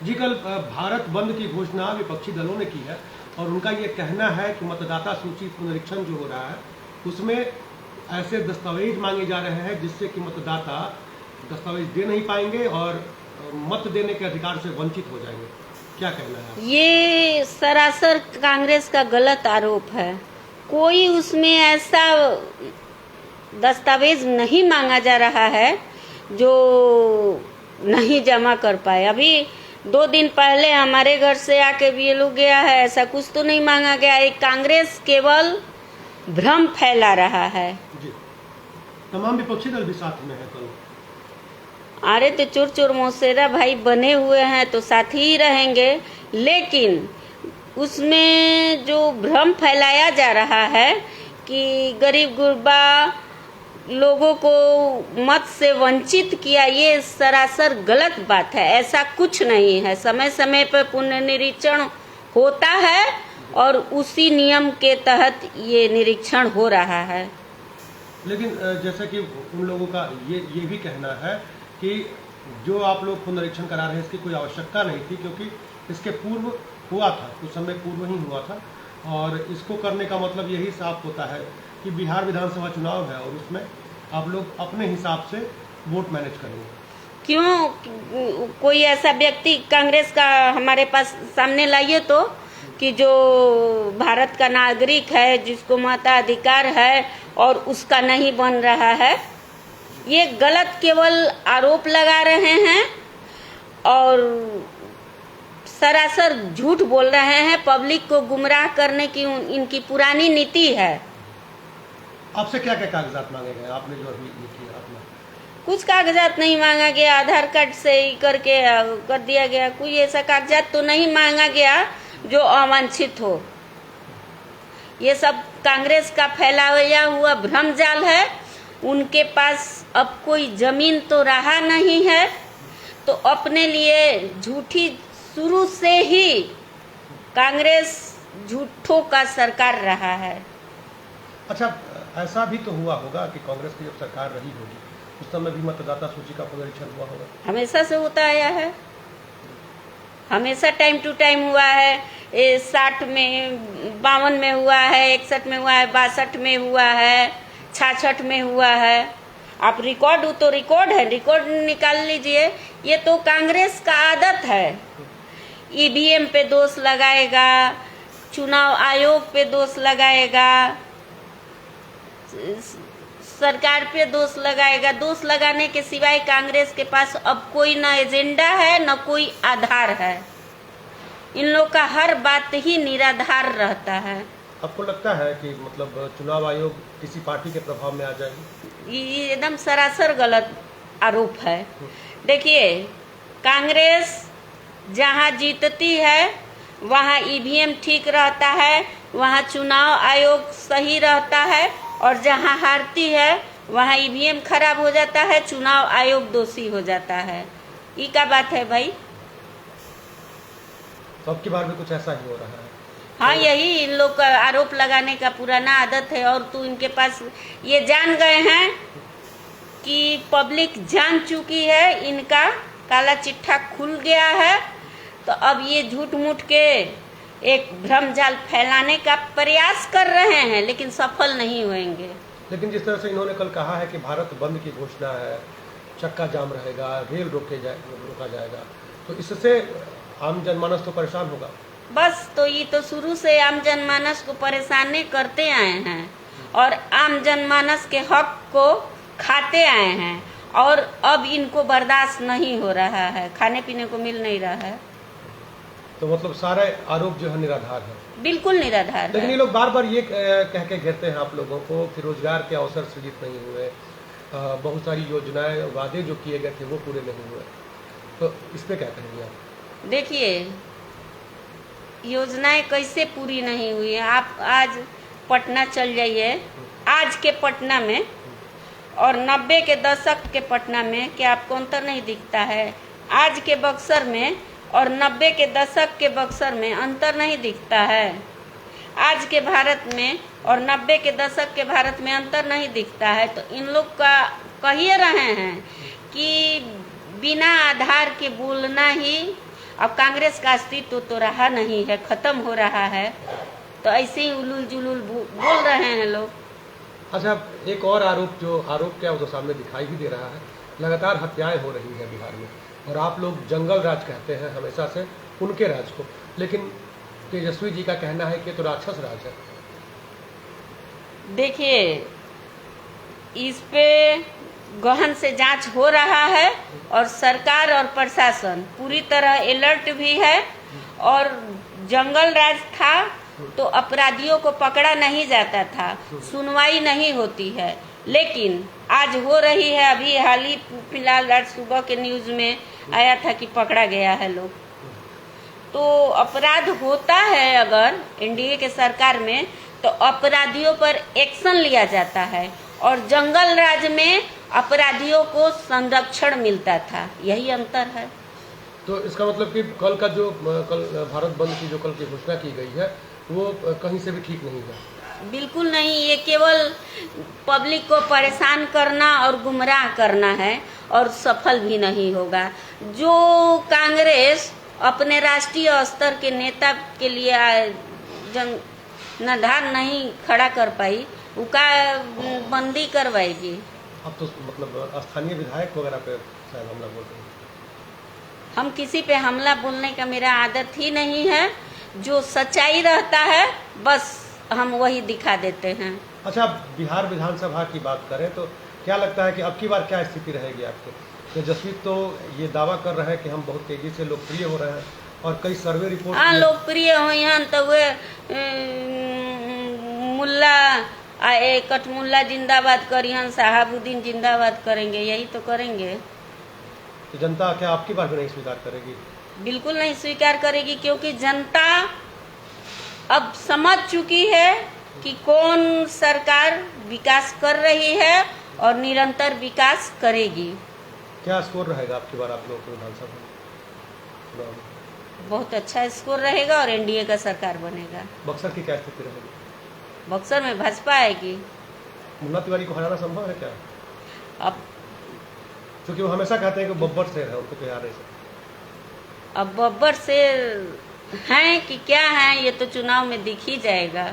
जी, कल भारत बंद की घोषणा विपक्षी दलों ने की है और उनका ये कहना है कि मतदाता सूची पुनरीक्षण जो हो रहा है उसमें ऐसे दस्तावेज मांगे जा रहे हैं जिससे कि मतदाता दस्तावेज दे नहीं पाएंगे और मत देने के अधिकार से वंचित हो जाएंगे। क्या कहना है? ये सरासर कांग्रेस का गलत आरोप है। कोई उसमें ऐसा दस्तावेज नहीं मांगा जा रहा है जो नहीं जमा कर पाए। अभी 2 दिन पहले हमारे घर से आके भी ये लोग गया है, ऐसा कुछ तो नहीं मांगा गया। एक कांग्रेस केवल भ्रम फैला रहा है। जी, तमाम विपक्षी दल भी साथ में है कल। अरे तो चोर चोर मौसेरा भाई बने हुए हैं तो साथ ही रहेंगे, लेकिन उसमें जो भ्रम फैलाया जा रहा है कि गरीब गुरबा लोगों को मत से वंचित किया, ये सरासर गलत बात है। ऐसा कुछ नहीं है। समय समय पर पुनर्निरीक्षण होता है और उसी नियम के तहत ये निरीक्षण हो रहा है। लेकिन जैसा कि उन लोगों का ये भी कहना है कि जो आप लोग पुनरीक्षण करा रहे हैं इसकी कोई आवश्यकता नहीं थी, क्योंकि इसके पूर्व हुआ था, कुछ समय पूर्व ही हुआ था और इसको करने का मतलब यही साफ होता है कि बिहार विधानसभा चुनाव है और उसमें आप लोग अपने हिसाब से वोट मैनेज करेंगे। क्यों कोई ऐसा व्यक्ति कांग्रेस का हमारे पास सामने लाइए तो कि जो भारत का नागरिक है, जिसको मताधिकार है और उसका नहीं बन रहा है। ये गलत केवल आरोप लगा रहे हैं और सरासर झूठ बोल रहे हैं। पब्लिक को गुमराह करने की इनकी पुरानी नीति है। आपसे क्या क्या कागजात मांगे गए? आपने जो अभी ये किया अपना? कुछ कागजात नहीं मांगा गया, आधार कार्ड से ही करके कर दिया गया। कोई ऐसा कागजात तो नहीं मांगा गया जो अवांछित हो। ये सब कांग्रेस का फैलाया हुआ भ्रमजाल है। उनके पास अब कोई जमीन तो रहा नहीं है, तो अपने लिए झूठी, शुरू से ही कांग्रेस झूठों का सरकार रहा है। अच्छा, ऐसा भी तो हुआ होगा कि कांग्रेस की जब सरकार रही होगी उस समय भी मतदाता सूची का पुनरीक्षण हुआ होगा। हमेशा से होता आया है, हमेशा टाइम टू टाइम हुआ है। 60 में, 52 में हुआ है, 61 में हुआ है, 62 में हुआ है, 66 में हुआ है। आप रिकॉर्ड तो रिकॉर्ड है, रिकॉर्ड निकाल लीजिए। ये तो कांग्रेस का आदत है। ईवीएम पे दोष लगाएगा, चुनाव आयोग पे दोष लगाएगा, सरकार पे दोष लगाएगा। दोष लगाने के सिवाय कांग्रेस के पास अब कोई ना एजेंडा है न कोई आधार है। इन लोग का हर बात ही निराधार रहता है। आपको लगता है कि मतलब चुनाव आयोग किसी पार्टी के प्रभाव में आ जाएगी? ये एकदम सरासर गलत आरोप है। देखिए, कांग्रेस जहां जीतती है वहां ईवीएम ठीक रहता है, वहां चुनाव आयोग सही रहता है, और जहां हारती है वहां ईवीएम खराब हो जाता है, चुनाव आयोग दोषी हो जाता है। ये क्या बात है भाई? तो अब की बार भी कुछ ऐसा ही हो रहा है। हाँ, यही इन लोग का आरोप लगाने का पुराना आदत है। और तो इनके पास ये जान गए हैं कि पब्लिक जान चुकी है, इनका काला चिट्ठा खुल गया है, तो अब ये झूठ मूठ के एक भ्रमजाल फैलाने का प्रयास कर रहे हैं, लेकिन सफल नहीं होंगे। लेकिन जिस तरह से इन्होंने कल कहा है कि भारत बंद की घोषणा है, चक्का जाम रहेगा, रेल रोका जाएगा, तो इससे आम जनमानस तो परेशान होगा। बस, तो ये तो शुरू से आम जनमानस को परेशान करते आए हैं और आम जनमानस के हक को खाते आए हैं, और अब इनको बर्दाश्त नहीं हो रहा है, खाने पीने को मिल नहीं रहा है। तो मतलब सारे आरोप जो है निराधार है। बिल्कुल निराधार। लेकिन ये लोग बार बार ये कह के घेरते हैं आप लोगों को कि रोजगार के अवसर सृजित नहीं हुए, बहुत सारी योजनाएं, वादे जो किए गए थे वो पूरे नहीं हुए, तो इस पे क्या कहेंगे आप? देखिए, योजनाएं कैसे पूरी नहीं हुई है? आप आज पटना चल जाइए, आज के पटना में और 90 के दशक के पटना में क्या आपको अंतर नहीं दिखता है? आज के बक्सर में और 90 के दशक के बक्सर में अंतर नहीं दिखता है? आज के भारत में और 90 के दशक के भारत में अंतर नहीं दिखता है? तो इन लोग का कहिए रहे हैं कि बिना आधार के बोलना ही अब कांग्रेस का अस्तित्व तो रहा नहीं है, खत्म हो रहा है, तो ऐसे ही उलूल जुलूल बोल रहे हैं लोग। अच्छा, एक और आरोप क्या वो तो सामने दिखाई भी दे रहा है, लगातार हत्याएं हो रही है बिहार में, और आप लोग जंगल राज कहते हैं हमेशा से उनके राज को, लेकिन तेजस्वी जी का कहना है कि तो राक्षस राज है। देखिए, इस पे गहन से जांच हो रहा है और सरकार और प्रशासन पूरी तरह अलर्ट भी है। और जंगल राज था तो अपराधियों को पकड़ा नहीं जाता था, सुनवाई नहीं होती है, लेकिन आज हो रही है। अभी हाल ही फिलहाल आज सुबह के न्यूज में आया था कि पकड़ा गया है लोग। तो अपराध होता है अगर एनडीए के सरकार में, तो अपराधियों पर एक्शन लिया जाता है, और जंगल राज में अपराधियों को संरक्षण मिलता था, यही अंतर है। तो इसका मतलब कि कल भारत बंद की जो कल की घोषणा की गई है वो कहीं से भी ठीक नहीं है। बिल्कुल नहीं, ये केवल पब्लिक को परेशान करना और गुमराह करना है, और सफल भी नहीं होगा। जो कांग्रेस अपने राष्ट्रीय स्तर के नेता के लिए जनाधार नहीं खड़ा कर पाई, उसका बंदी करवाएगी। अब तो मतलब स्थानीय विधायक वगैरह पे शायद हमला बोल रहे हैं। हम किसी पे हमला बोलने का मेरा आदत ही नहीं है। जो सच्चाई रहता है बस हम वही दिखा देते हैं। अच्छा, बिहार विधानसभा की बात करें तो क्या लगता है कि अब की बार क्या स्थिति रहेगी आपके? तेजस्वी तो ये दावा कर रहे हैं कि हम बहुत तेजी से लोकप्रिय हो रहे हैं, और कई सर्वे रिपोर्ट लोकप्रिय हुई हैं तो वे मुल्ला कटमुल्ला जिंदाबाद करियन, साहबुद्दीन जिंदाबाद करेंगे, यही तो करेंगे। तो जनता क्या आपकी बात भी नहीं स्वीकार करेगी? बिल्कुल नहीं स्वीकार करेगी, क्योंकि जनता अब समझ चुकी है कि कौन सरकार विकास कर रही है और निरंतर विकास करेगी। क्या स्कोर रहेगा आपकी बार आप लोगों के विधानसभा में? बहुत अच्छा स्कोर रहेगा और एनडीए का सरकार बनेगा। बक्सर की क्या स्थिति रहेगी? बक्सर में भाजपा आएगी। मुन्ना तिवारी को हराना संभव है क्या? अब क्योंकि वो हमेशा कहते हैं कि बब्बर शेर है, उनको कोई हार नहीं सकता। अब बब्बर शेर हैं कि क्या हैं, ये तो चुनाव में दिख ही जाएगा।